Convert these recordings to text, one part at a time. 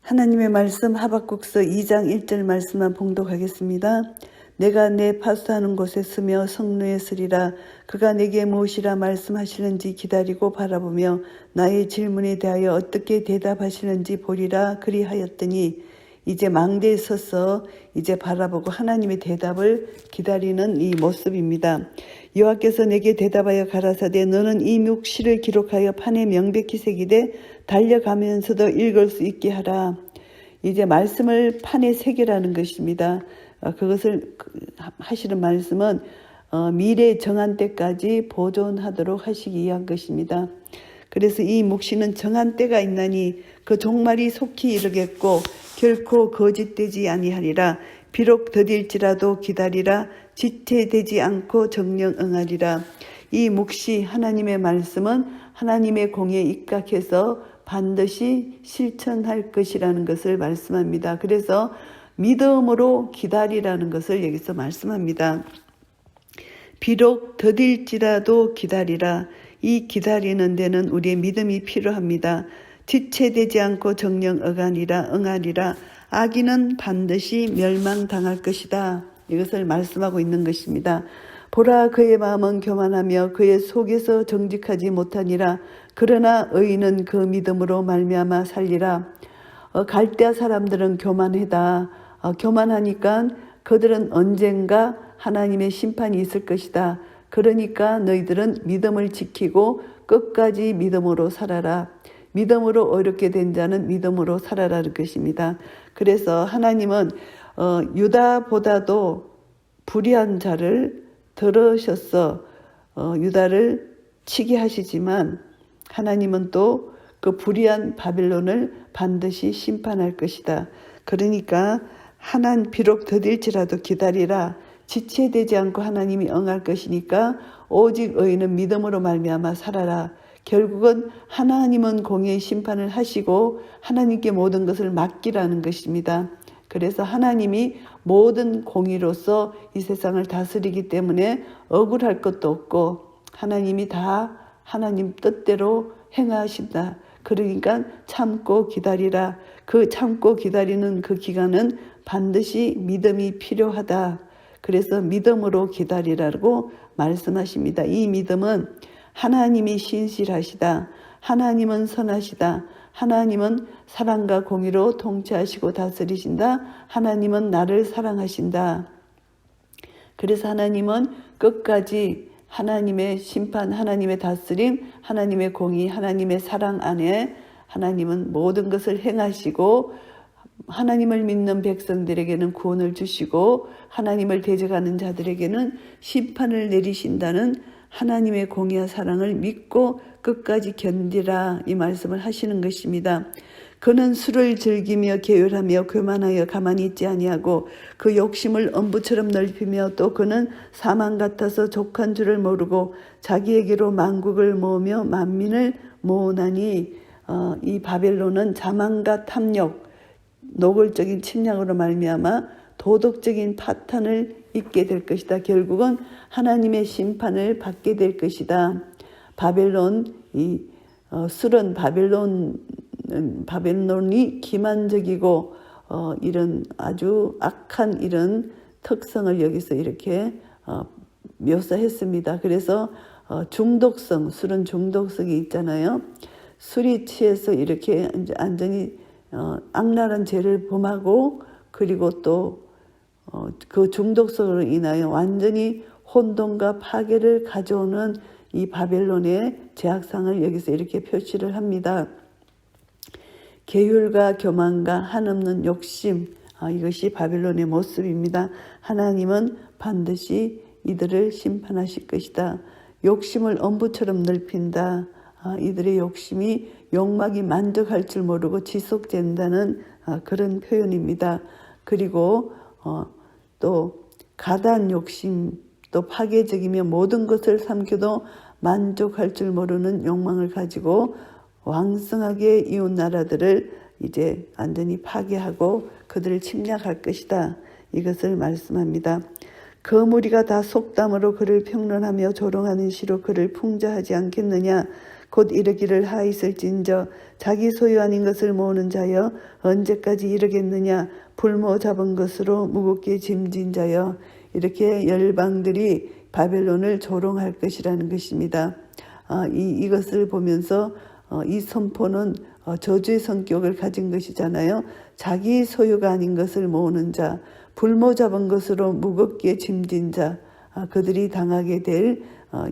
하나님의 말씀 하박국서 2장 1절 말씀만 봉독하겠습니다. 내가 내 파수하는 곳에 서며 성루에 서리라. 그가 내게 무엇이라 말씀하시는지 기다리고 바라보며 나의 질문에 대하여 어떻게 대답하시는지 보리라 그리하였더니 이제 망대에 서서 이제 바라보고 하나님의 대답을 기다리는 이 모습입니다. 여호와께서 내게 대답하여 가라사대 너는 이 묵시를 기록하여 판에 명백히 새기되 달려가면서도 읽을 수 있게 하라. 이제 말씀을 판에 새기라는 것입니다. 그것을 하시는 말씀은 미래 정한 때까지 보존하도록 하시기 위한 것입니다. 그래서 이 묵시는 정한 때가 있나니 그 종말이 속히 이르겠고 결코 거짓되지 아니하리라. 비록 더딜지라도 기다리라. 지체되지 않고 정령 응하리라. 이 묵시 하나님의 말씀은 하나님의 공에 입각해서 반드시 실천할 것이라는 것을 말씀합니다. 그래서 믿음으로 기다리라는 것을 여기서 말씀합니다. 비록 더딜지라도 기다리라. 이 기다리는 데는 우리의 믿음이 필요합니다. 지체되지 않고 정령 응하리라. 악인은 반드시 멸망당할 것이다. 이것을 말씀하고 있는 것입니다. 보라 그의 마음은 교만하며 그의 속에서 정직하지 못하니라. 그러나 의인은 그 믿음으로 말미암아 살리라. 갈대아 사람들은 교만하다. 교만하니까 그들은 언젠가 하나님의 심판이 있을 것이다. 그러니까 너희들은 믿음을 지키고 끝까지 믿음으로 살아라. 믿음으로 어렵게 된 자는 믿음으로 살아라는 것입니다. 그래서 하나님은 유다보다도 불의한 자를 들으셔서 유다를 치게 하시지만 하나님은 또 그 불의한 바벨론을 반드시 심판할 것이다. 그러니까 비록 더딜지라도 기다리라. 지체되지 않고 하나님이 응할 것이니까 오직 의인은 믿음으로 말미암아 살아라. 결국은 하나님은 공의의 심판을 하시고 하나님께 모든 것을 맡기라는 것입니다. 그래서 하나님이 모든 공의로서 이 세상을 다스리기 때문에 억울할 것도 없고 하나님이 다 하나님 뜻대로 행하신다. 그러니까 참고 기다리라. 그 참고 기다리는 그 기간은 반드시 믿음이 필요하다. 그래서 믿음으로 기다리라고 말씀하십니다. 이 믿음은 하나님이 신실하시다. 하나님은 선하시다. 하나님은 사랑과 공의로 통치하시고 다스리신다. 하나님은 나를 사랑하신다. 그래서 하나님은 끝까지 하나님의 심판, 하나님의 다스림, 하나님의 공의, 하나님의 사랑 안에 하나님은 모든 것을 행하시고 하나님을 믿는 백성들에게는 구원을 주시고 하나님을 대적하는 자들에게는 심판을 내리신다는 하나님의 공의와 사랑을 믿고 끝까지 견디라 이 말씀을 하시는 것입니다. 그는 술을 즐기며 게으르하며 교만하여 가만히 있지 아니하고 그 욕심을 엄부처럼 넓히며 또 그는 사망 같아서 족한 줄을 모르고 자기에게로 만국을 모으며 만민을 모으나니 이 바벨론은 자만과 탐욕, 노골적인 침략으로 말미암아 도덕적인 파탄을 입게 될 것이다. 결국은 하나님의 심판을 받게 될 것이다. 술은 바벨론이 기만적이고 이런 아주 악한 이런 특성을 여기서 이렇게 묘사했습니다. 그래서 술은 중독성이 있잖아요. 술이 취해서 이렇게 완전히 악랄한 죄를 범하고 그리고 또 그 중독성으로 인하여 완전히 혼돈과 파괴를 가져오는 이 바벨론의 죄악상을 여기서 이렇게 표시를 합니다. 계율과 교만과 한없는 욕심, 이것이 바벨론의 모습입니다. 하나님은 반드시 이들을 심판하실 것이다. 욕심을 엄부처럼 넓힌다. 이들의 욕심이 욕망이 만족할 줄 모르고 지속된다는 그런 표현입니다. 그리고 또 가단 욕심, 또 파괴적이며 모든 것을 삼켜도 만족할 줄 모르는 욕망을 가지고 왕성하게 이웃 나라들을 이제 완전히 파괴하고 그들을 침략할 것이다. 이것을 말씀합니다. 그 무리가 다 속담으로 그를 평론하며 조롱하는 시로 그를 풍자하지 않겠느냐. 곧 이르기를 하 있을진저 자기 소유 아닌 것을 모으는 자여 언제까지 이르겠느냐. 불모 잡은 것으로 무겁게 짐진 자여. 이렇게 열방들이 바벨론을 조롱할 것이라는 것입니다. 이것을 보면서 이 선포는 저주의 성격을 가진 것이잖아요. 자기 소유가 아닌 것을 모으는 자, 불모 잡은 것으로 무겁게 짐진 자, 그들이 당하게 될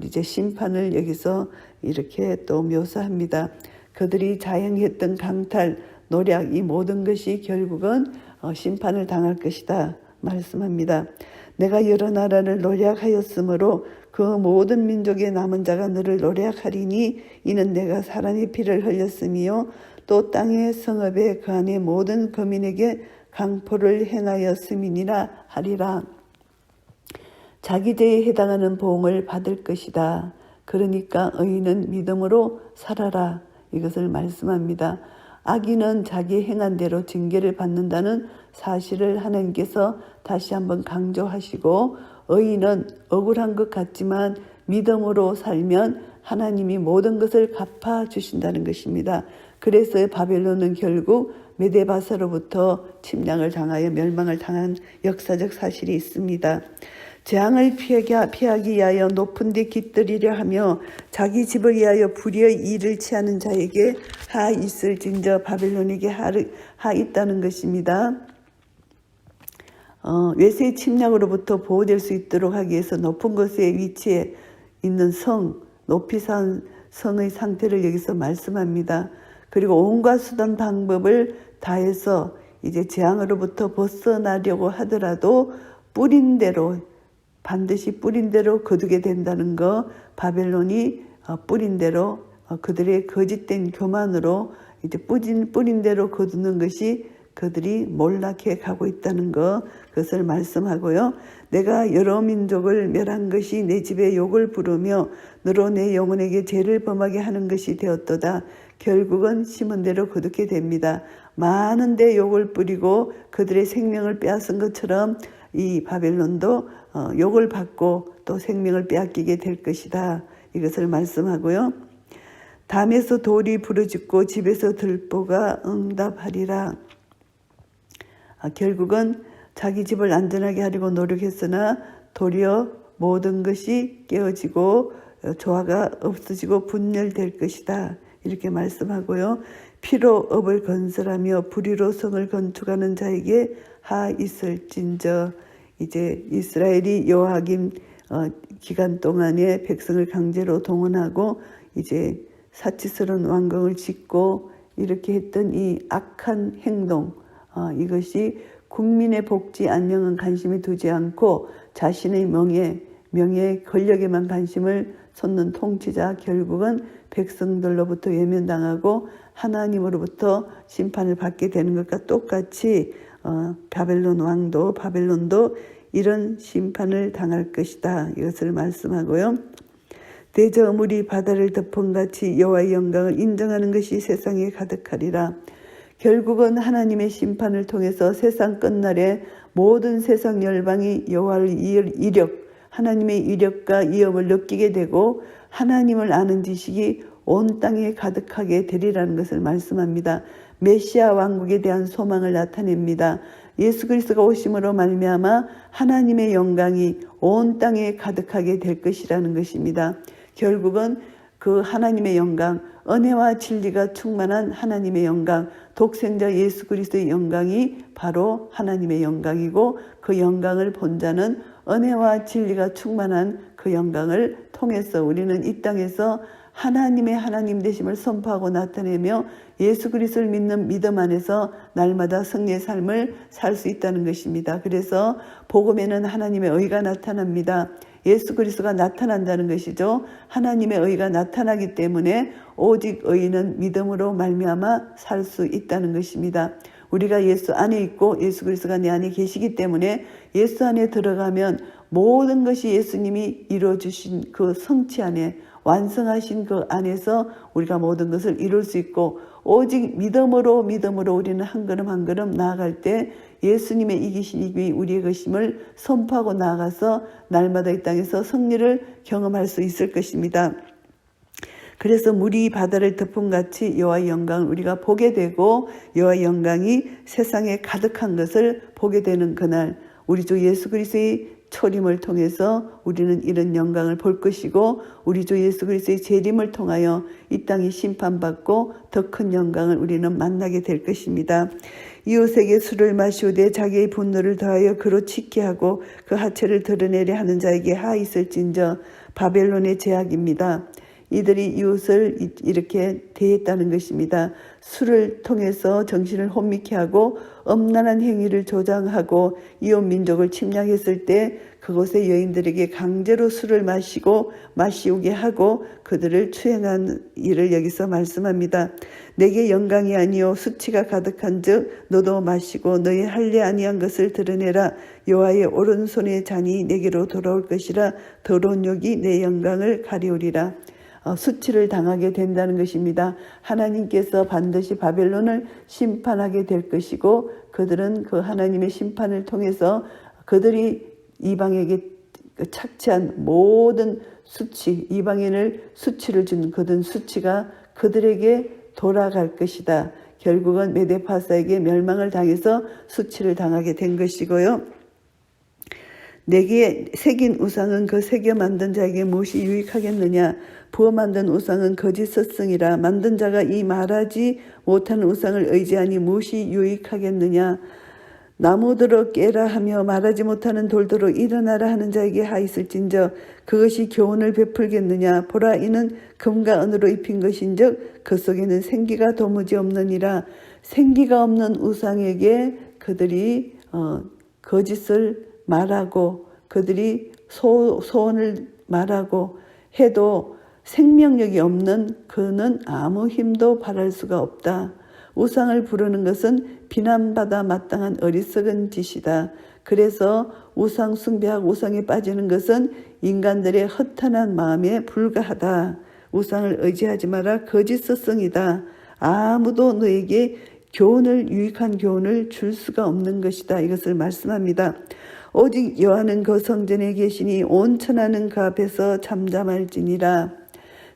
이제 심판을 여기서 이렇게 또 묘사합니다. 그들이 자행했던 강탈, 노략, 이 모든 것이 결국은 심판을 당할 것이다 말씀합니다. 내가 여러 나라를 노략하였으므로 그 모든 민족의 남은 자가 너를 노략하리니 이는 내가 사람의 피를 흘렸으며 또 땅의 성읍에 그 안에 모든 거민에게 강포를 행하였음이니라 하리라. 자기 죄에 해당하는 보응을 받을 것이다. 그러니까 의인은 믿음으로 살아라. 이것을 말씀합니다. 악인은 자기 행한 대로 징계를 받는다는 사실을 하나님께서 다시 한번 강조하시고, 의인은 억울한 것 같지만 믿음으로 살면 하나님이 모든 것을 갚아주신다는 것입니다. 그래서 바벨론은 결국 메데바사로부터 침략을 당하여 멸망을 당한 역사적 사실이 있습니다. 재앙을 피하기 위하여 높은 데 깃들이려 하며 자기 집을 위하여 불의의 일을 취하는 자에게 하 있을진저 바벨론에게 하 있다는 것입니다. 외세의 침략으로부터 보호될 수 있도록 하기 위해서 높은 곳에 위치해 있는 성, 높이 산 성의 상태를 여기서 말씀합니다. 그리고 온갖 수단 방법을 다해서 이제 재앙으로부터 벗어나려고 하더라도 반드시 뿌린 대로 거두게 된다는 거, 바벨론이 뿌린 대로 그들의 거짓된 교만으로 이제 뿌린 대로 거두는 것이 그들이 몰락해 가고 있다는 것, 그것을 말씀하고요. 내가 여러 민족을 멸한 것이 내 집에 욕을 부르며 너로 내 영혼에게 죄를 범하게 하는 것이 되었도다. 결국은 심은 대로 거두게 됩니다. 많은 데 욕을 뿌리고 그들의 생명을 빼앗은 것처럼 이 바벨론도 욕을 받고 또 생명을 빼앗기게 될 것이다. 이것을 말씀하고요. 담에서 돌이 부르짖고 집에서 들보가 응답하리라. 결국은 자기 집을 안전하게 하려고 노력했으나 도리어 모든 것이 깨어지고 조화가 없어지고 분열될 것이다. 이렇게 말씀하고요. 피로 업을 건설하며 불의로 성을 건축하는 자에게 하 있을진저. 이제 이스라엘이 여호야김 기간 동안에 백성을 강제로 동원하고 이제 사치스러운 왕궁을 짓고 이렇게 했던 이 악한 행동, 이것이 국민의 복지 안녕은 관심이 두지 않고 자신의 명예, 권력에만 관심을 쏟는 통치자, 결국은 백성들로부터 외면당하고 하나님으로부터 심판을 받게 되는 것과 똑같이 바벨론도 이런 심판을 당할 것이다. 이것을 말씀하고요. 대저물이 바다를 덮은같이 여호와의 영광을 인정하는 것이 세상에 가득하리라. 결국은 하나님의 심판을 통해서 세상 끝날에 모든 세상 열방이 여호와의 하나님의 이력과 위엄을 느끼게 되고 하나님을 아는 지식이 온 땅에 가득하게 되리라는 것을 말씀합니다. 메시아 왕국에 대한 소망을 나타냅니다. 예수 그리스도가 오심으로 말미암아 하나님의 영광이 온 땅에 가득하게 될 것이라는 것입니다. 결국은 그 하나님의 영광, 은혜와 진리가 충만한 하나님의 영광, 독생자 예수 그리스도의 영광이 바로 하나님의 영광이고, 그 영광을 본 자는 은혜와 진리가 충만한 그 영광을 통해서 우리는 이 땅에서 하나님의 하나님 되심을 선포하고 나타내며 예수 그리스도를 믿는 믿음 안에서 날마다 승리의 삶을 살 수 있다는 것입니다. 그래서 복음에는 하나님의 의가 나타납니다. 예수 그리스도가 나타난다는 것이죠. 하나님의 의가 나타나기 때문에 오직 의인은 믿음으로 말미암아 살 수 있다는 것입니다. 우리가 예수 안에 있고 예수 그리스도가 내 안에 계시기 때문에 예수 안에 들어가면 모든 것이 예수님이 이루어주신 그 성취 안에, 완성하신 그 안에서 우리가 모든 것을 이룰 수 있고, 오직 믿음으로 우리는 한 걸음 한 걸음 나아갈 때 예수님의 이기신 이기 우리의 것임을 선포하고 나아가서 날마다 이 땅에서 승리를 경험할 수 있을 것입니다. 그래서 물이 바다를 덮음같이 여호와의 영광을 우리가 보게 되고 여호와의 영광이 세상에 가득한 것을 보게 되는 그날, 우리 주 예수 그리스도의 초림을 통해서 우리는 이런 영광을 볼 것이고, 우리 주 예수 그리스도의 재림을 통하여 이 땅이 심판받고 더 큰 영광을 우리는 만나게 될 것입니다. 이웃에게 술을 마시오되 자기의 분노를 더하여 그로 치게 하고 그 하체를 드러내려 하는 자에게 하 있을진저 바벨론의 제약입니다. 이들이 이웃을 이렇게 대했다는 것입니다. 술을 통해서 정신을 혼미케 하고 엄란한 행위를 조장하고 이웃 민족을 침략했을 때 그곳의 여인들에게 강제로 술을 마시오게 하고 그들을 추행한 일을 여기서 말씀합니다. 내게 영광이 아니요 수치가 가득한즉 너도 마시고 너의 할례 아니한 것을 드러내라. 여호와의 오른손의 잔이 내게로 돌아올 것이라. 더러운 욕이 내 영광을 가리우리라. 수치를 당하게 된다는 것입니다. 하나님께서 반드시 바벨론을 심판하게 될 것이고, 그들은 그 하나님의 심판을 통해서 그들이 이방에게 착취한 모든 수치, 이방인을 수치를 준 그든 수치가 그들에게 돌아갈 것이다. 결국은 메데파사에게 멸망을 당해서 수치를 당하게 된 것이고요. 내게 새긴 우상은 그 새겨 만든 자에게 무엇이 유익하겠느냐. 부어 만든 우상은 거짓 스승이라. 만든 자가 이 말하지 못하는 우상을 의지하니 무엇이 유익하겠느냐. 나무들어 깨라 하며 말하지 못하는 돌들어 일어나라 하는 자에게 하 있을진저 그것이 교훈을 베풀겠느냐. 보라 이는 금과 은으로 입힌 것인즉 그 속에는 생기가 도무지 없느니라. 생기가 없는 우상에게 그들이 거짓을 말하고 그들이 소원을 말하고 해도 생명력이 없는 그는 아무 힘도 발할 수가 없다. 우상을 부르는 것은 비난받아 마땅한 어리석은 짓이다. 그래서 우상 숭배하고 우상에 빠지는 것은 인간들의 허탄한 마음에 불과하다. 우상을 의지하지 마라. 거짓 스승이다. 아무도 너에게 유익한 교훈을 줄 수가 없는 것이다. 이것을 말씀합니다. 오직 여호와는 그 성전에 계시니 온 천하는 그 앞에서 잠잠할지니라.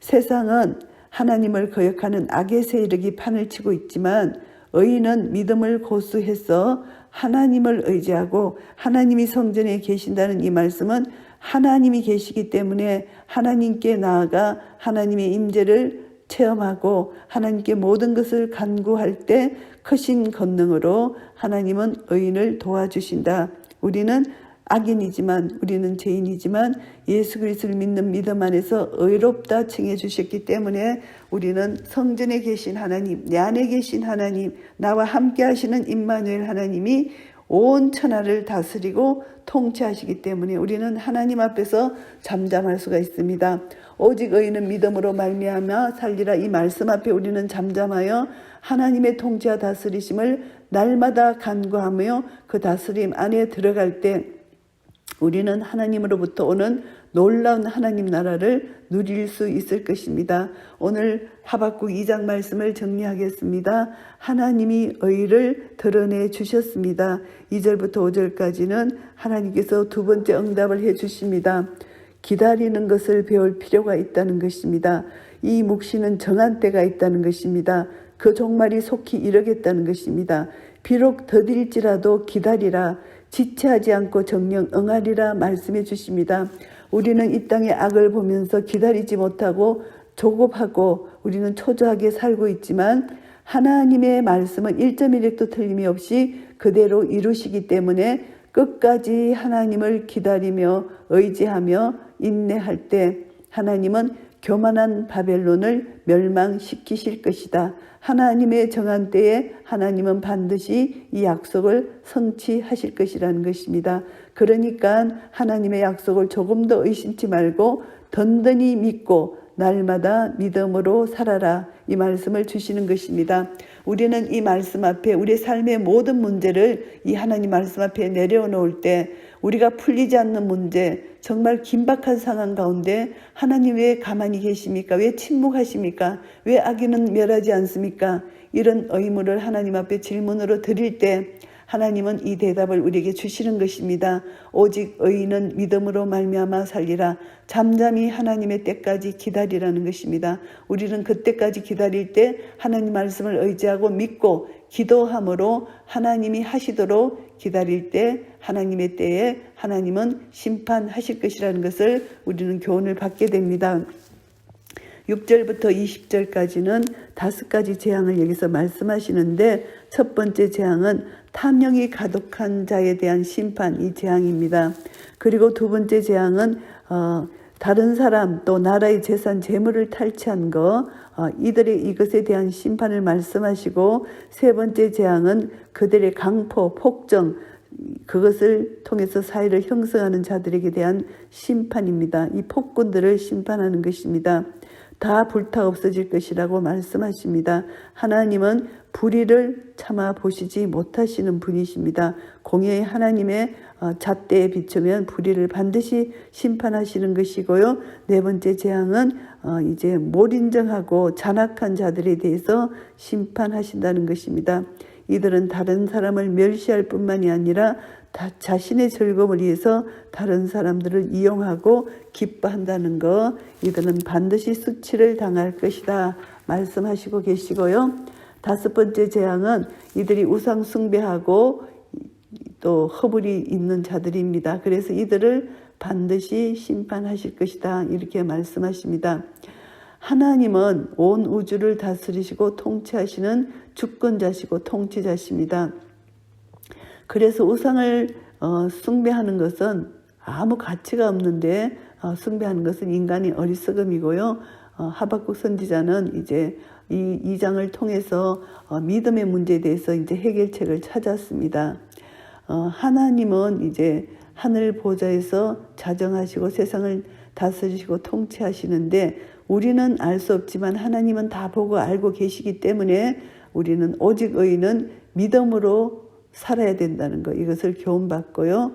세상은 하나님을 거역하는 악의 세력이 판을 치고 있지만 의인은 믿음을 고수해서 하나님을 의지하고 하나님이 성전에 계신다는 이 말씀은 하나님이 계시기 때문에 하나님께 나아가 하나님의 임재를 체험하고 하나님께 모든 것을 간구할 때 크신 권능으로 하나님은 의인을 도와주신다. 우리는 악인이지만 우리는 죄인이지만 예수 그리스도를 믿는 믿음 안에서 의롭다 칭해 주셨기 때문에 우리는 성전에 계신 하나님, 내 안에 계신 하나님, 나와 함께 하시는 임마누엘 하나님이 온 천하를 다스리고 통치하시기 때문에 우리는 하나님 앞에서 잠잠할 수가 있습니다. 오직 의인은 믿음으로 말미암아 살리라. 이 말씀 앞에 우리는 잠잠하여 하나님의 통치와 다스리심을 날마다 간구하며 그 다스림 안에 들어갈 때 우리는 하나님으로부터 오는 놀라운 하나님 나라를 누릴 수 있을 것입니다. 오늘 하박국 2장 말씀을 정리하겠습니다. 하나님이 의를 드러내 주셨습니다. 2절부터 5절까지는 하나님께서 두 번째 응답을 해 주십니다. 기다리는 것을 배울 필요가 있다는 것입니다. 이 묵시는 정한 때가 있다는 것입니다. 그 종말이 속히 이르겠다는 것입니다. 비록 더딜지라도 기다리라. 지체하지 않고 정령 응하리라 말씀해 주십니다. 우리는 이 땅의 악을 보면서 기다리지 못하고 조급하고 우리는 초조하게 살고 있지만 하나님의 말씀은 1.1획도 틀림이 없이 그대로 이루시기 때문에 끝까지 하나님을 기다리며 의지하며 인내할 때 하나님은 교만한 바벨론을 멸망시키실 것이다. 하나님의 정한 때에 하나님은 반드시 이 약속을 성취하실 것이라는 것입니다. 그러니까 하나님의 약속을 조금 더 의심치 말고 든든히 믿고 날마다 믿음으로 살아라. 이 말씀을 주시는 것입니다. 우리는 이 말씀 앞에 우리 삶의 모든 문제를 이 하나님 말씀 앞에 내려놓을 때 우리가 풀리지 않는 문제, 정말 긴박한 상황 가운데 하나님 왜 가만히 계십니까? 왜 침묵하십니까? 왜 악인은 멸하지 않습니까? 이런 의문을 하나님 앞에 질문으로 드릴 때 하나님은 이 대답을 우리에게 주시는 것입니다. 오직 의인은 믿음으로 말미암아 살리라. 잠잠히 하나님의 때까지 기다리라는 것입니다. 우리는 그때까지 기다릴 때 하나님 말씀을 의지하고 믿고 기도함으로 하나님이 하시도록 기다릴 때 하나님의 때에 하나님은 심판하실 것이라는 것을 우리는 교훈을 받게 됩니다. 6절부터 20절까지는 5가지 재앙을 여기서 말씀하시는데 첫 번째 재앙은 탐욕이 가득한 자에 대한 심판, 이 재앙입니다. 그리고 두 번째 재앙은 다른 사람 또 나라의 재산 재물을 탈취한 거, 이들의 이것에 대한 심판을 말씀하시고 세 번째 재앙은 그들의 강포, 폭정, 그것을 통해서 사회를 형성하는 자들에게 대한 심판입니다. 이 폭군들을 심판하는 것입니다. 다 불타 없어질 것이라고 말씀하십니다. 하나님은 불의를 참아 보시지 못하시는 분이십니다. 공의의 하나님의 잣대에 비추면 불의를 반드시 심판하시는 것이고요. 네 번째 재앙은 이제 몰인정하고 잔악한 자들에 대해서 심판하신다는 것입니다. 이들은 다른 사람을 멸시할 뿐만이 아니라 자신의 즐거움을 위해서 다른 사람들을 이용하고 기뻐한다는 것, 이들은 반드시 수치를 당할 것이다 말씀하시고 계시고요. 다섯 번째 재앙은 이들이 우상 숭배하고 또 허물이 있는 자들입니다. 그래서 이들을 반드시 심판하실 것이다 이렇게 말씀하십니다. 하나님은 온 우주를 다스리시고 통치하시는 주권자시고 통치자십니다. 그래서 우상을 숭배하는 것은 아무 가치가 없는데 숭배하는 것은 인간의 어리석음이고요. 하박국 선지자는 이제 이 2장을 통해서 믿음의 문제에 대해서 이제 해결책을 찾았습니다. 하나님은 이제 하늘 보좌에서 자정하시고 세상을 다스리시고 통치하시는데 우리는 알 수 없지만 하나님은 다 보고 알고 계시기 때문에 우리는 오직 의인은 믿음으로 살아야 된다는 것, 이것을 교훈받고요.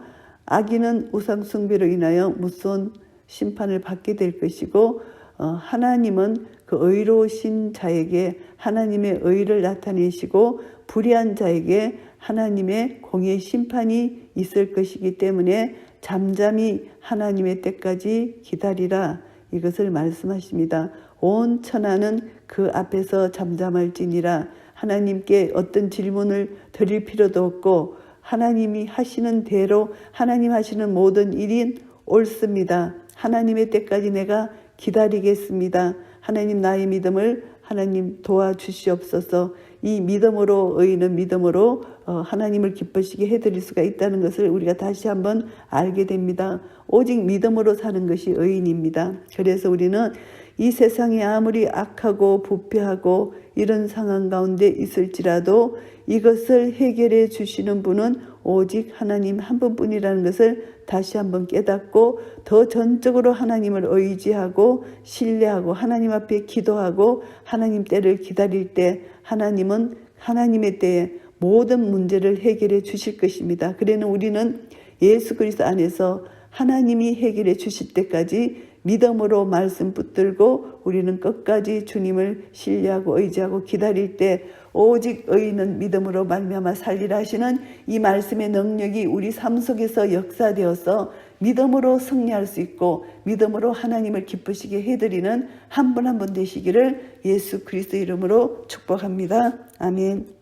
악인은 우상 숭배로 인하여 무서운 심판을 받게 될 것이고 하나님은 그 의로우신 자에게 하나님의 의를 나타내시고 불의한 자에게 하나님의 공의의 심판이 있을 것이기 때문에 잠잠히 하나님의 때까지 기다리라 이것을 말씀하십니다. 온 천하는 그 앞에서 잠잠할지니라. 하나님께 어떤 질문을 드릴 필요도 없고 하나님이 하시는 대로 하나님 하시는 모든 일이 옳습니다. 하나님의 때까지 내가 기다리겠습니다. 하나님 나의 믿음을 하나님 도와주시옵소서. 이 믿음으로 의인은 믿음으로 하나님을 기쁘시게 해드릴 수가 있다는 것을 우리가 다시 한번 알게 됩니다. 오직 믿음으로 사는 것이 의인입니다. 그래서 우리는 이 세상이 아무리 악하고 부패하고 이런 상황 가운데 있을지라도 이것을 해결해 주시는 분은 오직 하나님 한 분뿐이라는 것을 다시 한번 깨닫고 더 전적으로 하나님을 의지하고 신뢰하고 하나님 앞에 기도하고 하나님 때를 기다릴 때 하나님은 하나님의 때에 모든 문제를 해결해 주실 것입니다. 그래는 우리는 예수 그리스도 안에서 하나님이 해결해 주실 때까지 믿음으로 말씀 붙들고 우리는 끝까지 주님을 신뢰하고 의지하고 기다릴 때 오직 의인은 믿음으로 말미암아 살리라 하시는 이 말씀의 능력이 우리 삶 속에서 역사되어서 믿음으로 승리할 수 있고 믿음으로 하나님을 기쁘시게 해드리는 한 분 한 분 되시기를 예수 그리스도 이름으로 축복합니다. 아멘.